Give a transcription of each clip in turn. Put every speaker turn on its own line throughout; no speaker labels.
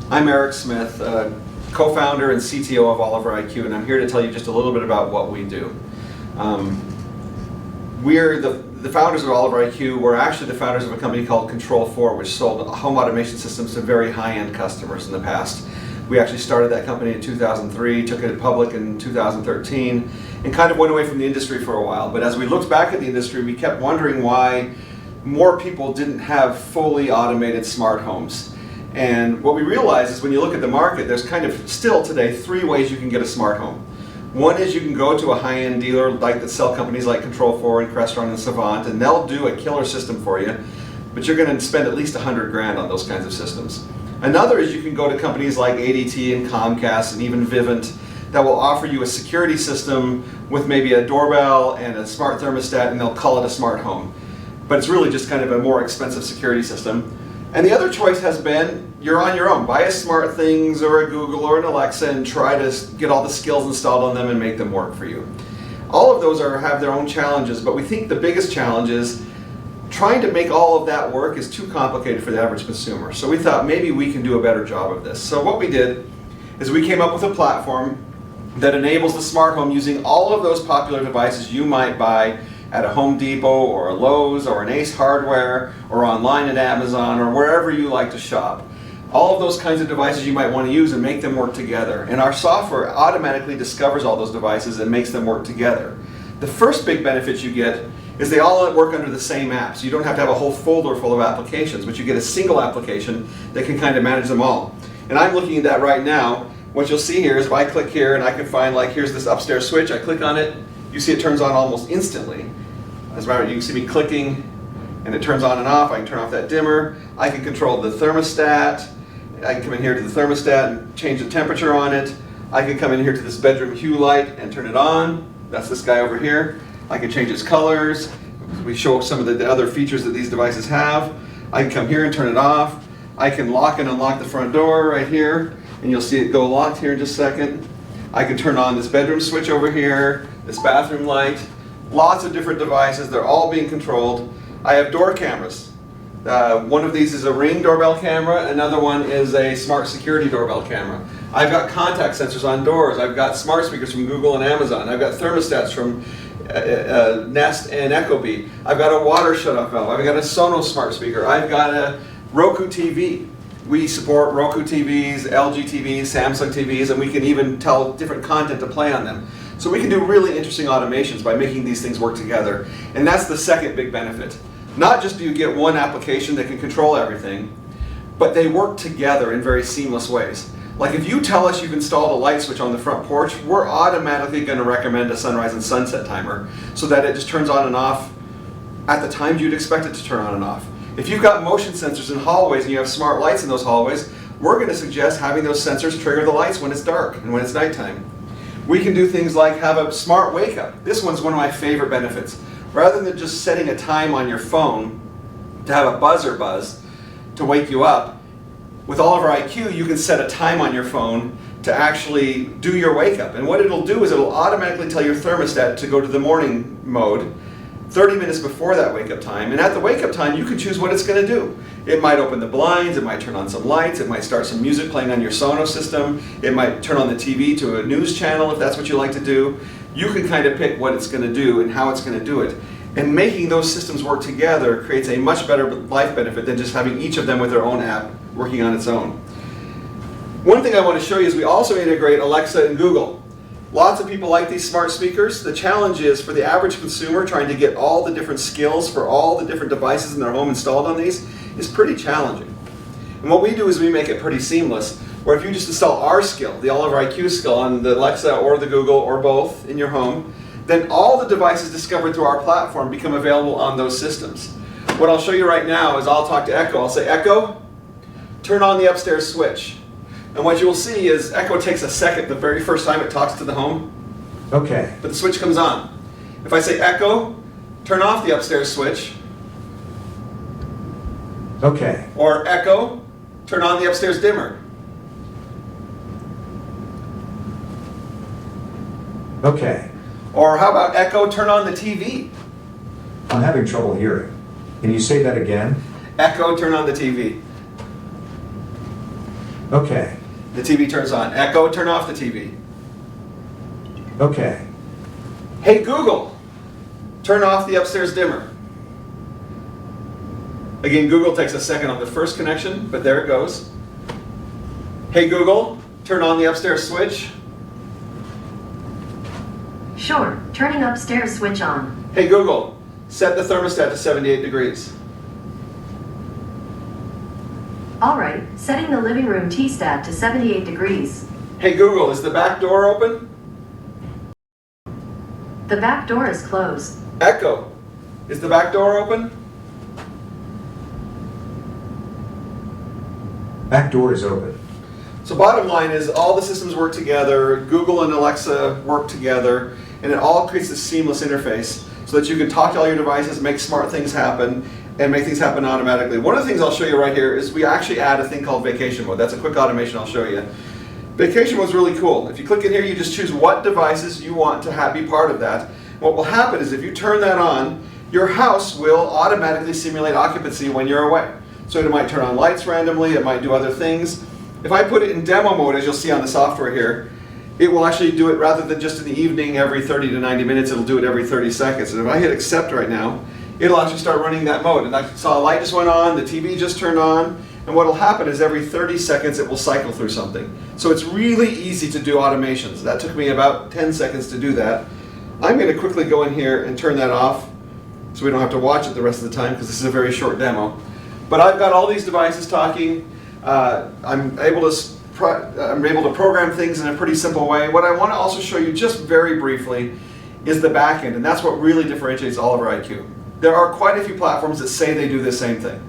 I'm Eric Smith, co-founder and CTO of OliverIQ, and I'm here to tell you just a little bit about what we do. We're the founders of OliverIQ. We're actually the founders of a company called Control4, which sold home automation systems to very high-end customers in the past. We actually started that company in 2003, took it public in 2013, and kind of went away from the industry for a while. But as we looked back at the industry, we kept wondering why more people didn't have fully automated smart homes. And what we realized is when you look at the market, there's kind of still today 3 ways you can get a smart home. One is you can go to a high-end dealer like that sell companies like Control4 and Crestron and Savant, and they'll do a killer system for you, but you're going to spend at least 100 grand on those kinds of systems. Another is you can go to companies like ADT and Comcast and even Vivint that will offer you a security system with maybe a doorbell and a smart thermostat, and they'll call it a smart home. But it's really just kind of a more expensive security system. And the other choice has been, you're on your own. Buy a SmartThings or a Google or an Alexa and try to get all the skills installed on them and make them work for you. All of those have their own challenges, but we think the biggest challenge is trying to make all of that work is too complicated for the average consumer. So we thought maybe we can do a better job of this. So what we did is we came up with a platform that enables the smart home using all of those popular devices you might buy at a Home Depot or a Lowe's or an Ace Hardware or online at Amazon or wherever you like to shop. All of those kinds of devices you might want to use and make them work together. And our software automatically discovers all those devices and makes them work together. The first big benefit you get is they all work under the same app. So you don't have to have a whole folder full of applications, but you get a single application that can kind of manage them all. And I'm looking at that right now. What you'll see here is if I click here and I can find, like, here's this upstairs switch, I click on it, you see it turns on almost instantly. As a matter of fact, you can see me clicking and it turns on and off. I can turn off that dimmer. I can control the thermostat. I can come in here to the thermostat and change the temperature on it. I can come in here to this bedroom hue light and turn it on. That's this guy over here. I can change its colors. We show some of the other features that these devices have. I can come here and turn it off. I can lock and unlock the front door right here, and you'll see it go locked here in just a second. I can turn on this bedroom switch over here, this bathroom light. Lots of different devices. They're all being controlled. I have door cameras. One of these is a Ring doorbell camera. Another one is a smart security doorbell camera. I've got contact sensors on doors. I've got smart speakers from Google and Amazon. I've got thermostats from Nest and Ecobee. I've got a water shutoff valve. I've got a Sonos smart speaker. I've got a Roku TV. We support Roku TVs, LG TVs, Samsung TVs, and we can even tell different content to play on them. So we can do really interesting automations by making these things work together. And that's the second big benefit. Not just do you get one application that can control everything, but they work together in very seamless ways. Like if you tell us you've installed a light switch on the front porch, we're automatically going to recommend a sunrise and sunset timer so that it just turns on and off at the times you'd expect it to turn on and off. If you've got motion sensors in hallways and you have smart lights in those hallways, we're going to suggest having those sensors trigger the lights when it's dark and when it's nighttime. We can do things like have a smart wake up. This one's one of my favorite benefits. Rather than just setting a time on your phone to have a buzzer buzz to wake you up, with OliverIQ you can set a time on your phone to actually do your wake up. And what it'll do is it'll automatically tell your thermostat to go to the morning mode 30 minutes before that wake up time. And at the wake up time you can choose what it's going to do. It might open the blinds, it might turn on some lights, it might start some music playing on your Sonos system, it might turn on the TV to a news channel if that's what you like to do. You can kind of pick what it's going to do and how it's going to do it. And making those systems work together creates a much better life benefit than just having each of them with their own app working on its own. One thing I want to show you is we also integrate Alexa and Google. Lots of people like these smart speakers. The challenge is for the average consumer trying to get all the different skills for all the different devices in their home installed on these is pretty challenging. And what we do is we make it pretty seamless, where if you just install our skill, the OliverIQ skill on the Alexa or the Google or both in your home, then all the devices discovered through our platform become available on those systems. What I'll show you right now is I'll talk to Echo. I'll say, Echo, turn on the upstairs switch. And what you'll see is Echo takes a second the very first time it talks to the home.
Okay.
But the switch comes on. If I say, Echo, turn off the upstairs switch.
Okay.
Or Echo, turn on the upstairs dimmer.
Okay.
Or how about Echo, turn on the TV?
I'm having trouble hearing. Can you say that again?
Echo, turn on the TV.
Okay.
The TV turns on. Echo, turn off the TV.
Okay.
Hey Google, turn off the upstairs dimmer. Again, Google takes a second on the first connection, but there it goes. Hey Google, turn on the upstairs switch.
Sure, turning upstairs switch on.
Hey Google, set the thermostat to 78 degrees.
All right, setting the living room T-stat to 78 degrees.
Hey Google, is the back door open?
The back door is closed.
Echo, is the back door open?
Back door is open.
So bottom line is all the systems work together, Google and Alexa work together, and it all creates this seamless interface so that you can talk to all your devices, make smart things happen, and make things happen automatically. One of the things I'll show you right here is we actually add a thing called vacation mode. That's a quick automation I'll show you. Vacation mode is really cool. If you click in here, you just choose what devices you want to be part of that. What will happen is if you turn that on, your house will automatically simulate occupancy when you're away. So it might turn on lights randomly, it might do other things. If I put it in demo mode, as you'll see on the software here, it will actually do it rather than just in the evening every 30 to 90 minutes, it'll do it every 30 seconds. And if I hit accept right now, it'll actually start running that mode. And I saw a light just went on, the TV just turned on, and what will happen is every 30 seconds it will cycle through something. So it's really easy to do automations. That took me about 10 seconds to do that. I'm going to quickly go in here and turn that off so we don't have to watch it the rest of the time because this is a very short demo. But I've got all these devices talking. I'm able to program things in a pretty simple way. What I want to also show you just very briefly is the back end, and that's what really differentiates OliverIQ. There are quite a few platforms that say they do the same thing.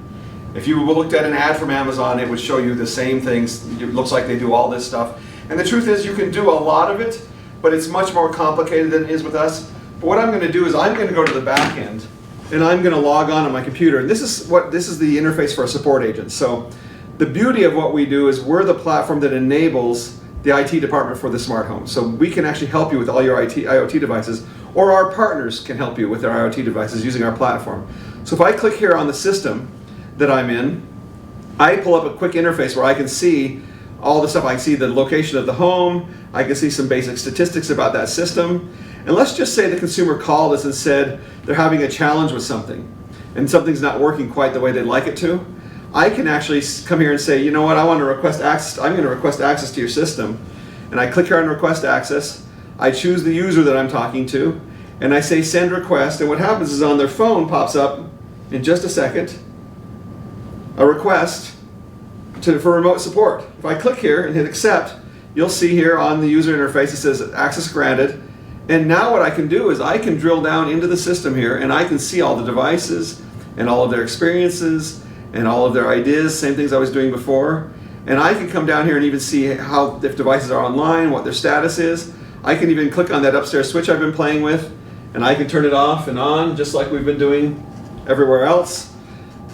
If you looked at an ad from Amazon, it would show you the same things. It looks like they do all this stuff. And the truth is you can do a lot of it, but it's much more complicated than it is with us. But what I'm going to do is I'm going to go to the back end, and I'm going to log on my computer. And this is the interface for a support agent. So the beauty of what we do is we're the platform that enables the IT department for the smart home. So we can actually help you with all your IoT devices, or our partners can help you with their IoT devices using our platform. So if I click here on the system that I'm in, I pull up a quick interface where I can see all the stuff. I can see the location of the home, I can see some basic statistics about that system. And let's just say the consumer called us and said they're having a challenge with something, and something's not working quite the way they'd like it to. I can actually come here and say, you know what, I want to request access. I'm going to request access to your system. And I click here on request access. I choose the user that I'm talking to, and I say send request. And what happens is on their phone pops up in just a second a request for remote support. If I click here and hit accept, you'll see here on the user interface it says access granted. And now what I can do is I can drill down into the system here, and I can see all the devices and all of their experiences and all of their ideas, same things I was doing before. And I can come down here and even see how, if devices are online, what their status is. I can even click on that upstairs switch I've been playing with, and I can turn it off and on just like we've been doing everywhere else.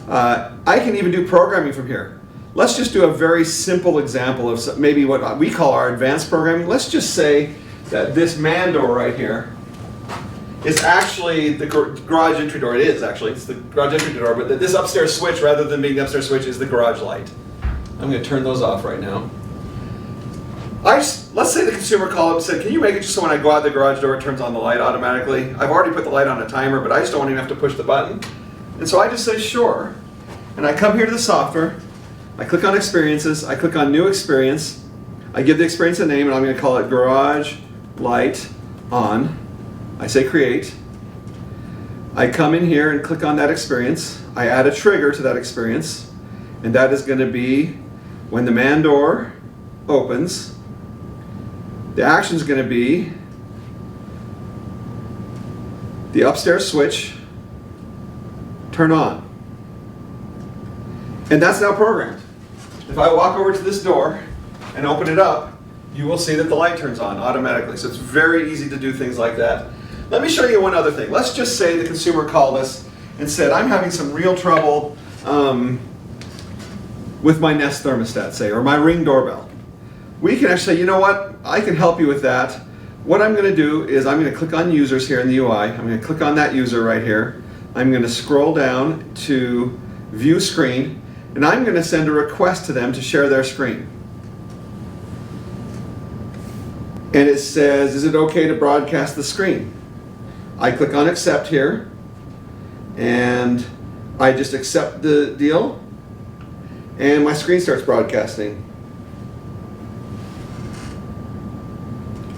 I can even do programming from here. Let's just do a very simple example of maybe what we call our advanced programming. Let's just say that this man door right here is actually the garage entry door. It is actually, it's the garage entry door, but this upstairs switch, rather than being the upstairs switch, is the garage light. I'm going to turn those off right now. Let's say the consumer called up and said, can you make it just so when I go out the garage door it turns on the light automatically? I've already put the light on a timer, but I just don't even have to push the button. And so I just say sure. And I come here to the software, I click on experiences, I click on new experience, I give the experience a name, and I'm going to call it garage light on. I say create. I come in here and click on that experience. I add a trigger to that experience, and that is going to be when the man door opens. The action is going to be the upstairs switch turn on. And that's now programmed. If I walk over to this door and open it up, you will see that the light turns on automatically. So it's very easy to do things like that. Let me show you one other thing. Let's just say the consumer called us and said, I'm having some real trouble with my Nest thermostat, say, or my Ring doorbell. We can actually say, you know what, I can help you with that. What I'm going to do is I'm going to click on users here in the UI. I'm going to click on that user right here. I'm going to scroll down to view screen, and I'm going to send a request to them to share their screen. and it says, is it okay to broadcast the screen? I click on accept here, and I just accept the deal, and my screen starts broadcasting.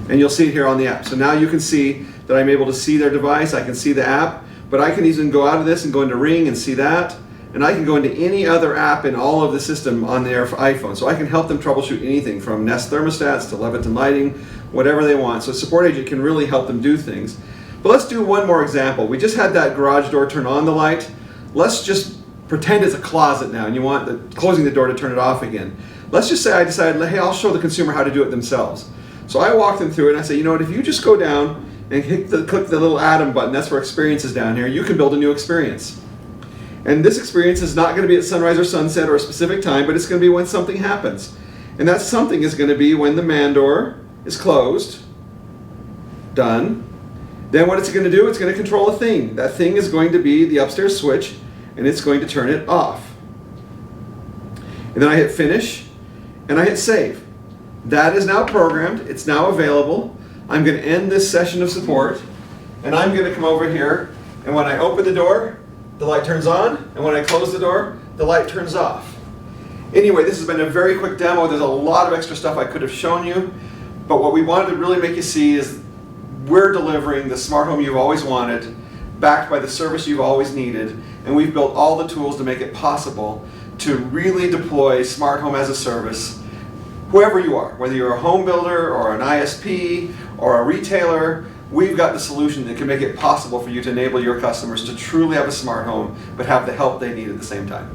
And you'll see it here on the app. So now you can see that I'm able to see their device, I can see the app, but I can even go out of this and go into Ring and see that, and I can go into any other app in all of the system on their iPhone. So I can help them troubleshoot anything from Nest thermostats to Leviton lighting, whatever they want. So Support Agent can really help them do things. But let's do one more example. We just had that garage door turn on the light. Let's just pretend it's a closet now and you want closing the door to turn it off again. Let's just say I decided, hey, I'll show the consumer how to do it themselves. So I walk them through it and I say, you know what, if you just go down and click the little Atom button, that's where experience is down here, you can build a new experience. And this experience is not going to be at sunrise or sunset or a specific time, but it's going to be when something happens. And that something is going to be when the man door is closed, done. Then what it's going to do, it's going to control a thing. That thing is going to be the upstairs switch, and it's going to turn it off. And then I hit finish, and I hit save. That is now programmed, it's now available. I'm going to end this session of support, and I'm going to come over here, and when I open the door, the light turns on, and when I close the door, the light turns off. Anyway, this has been a very quick demo. There's a lot of extra stuff I could have shown you, but what we wanted to really make you see is we're delivering the smart home you've always wanted, backed by the service you've always needed, and we've built all the tools to make it possible to really deploy smart home as a service, whoever you are, whether you're a home builder or an ISP or a retailer. We've got the solution that can make it possible for you to enable your customers to truly have a smart home, but have the help they need at the same time.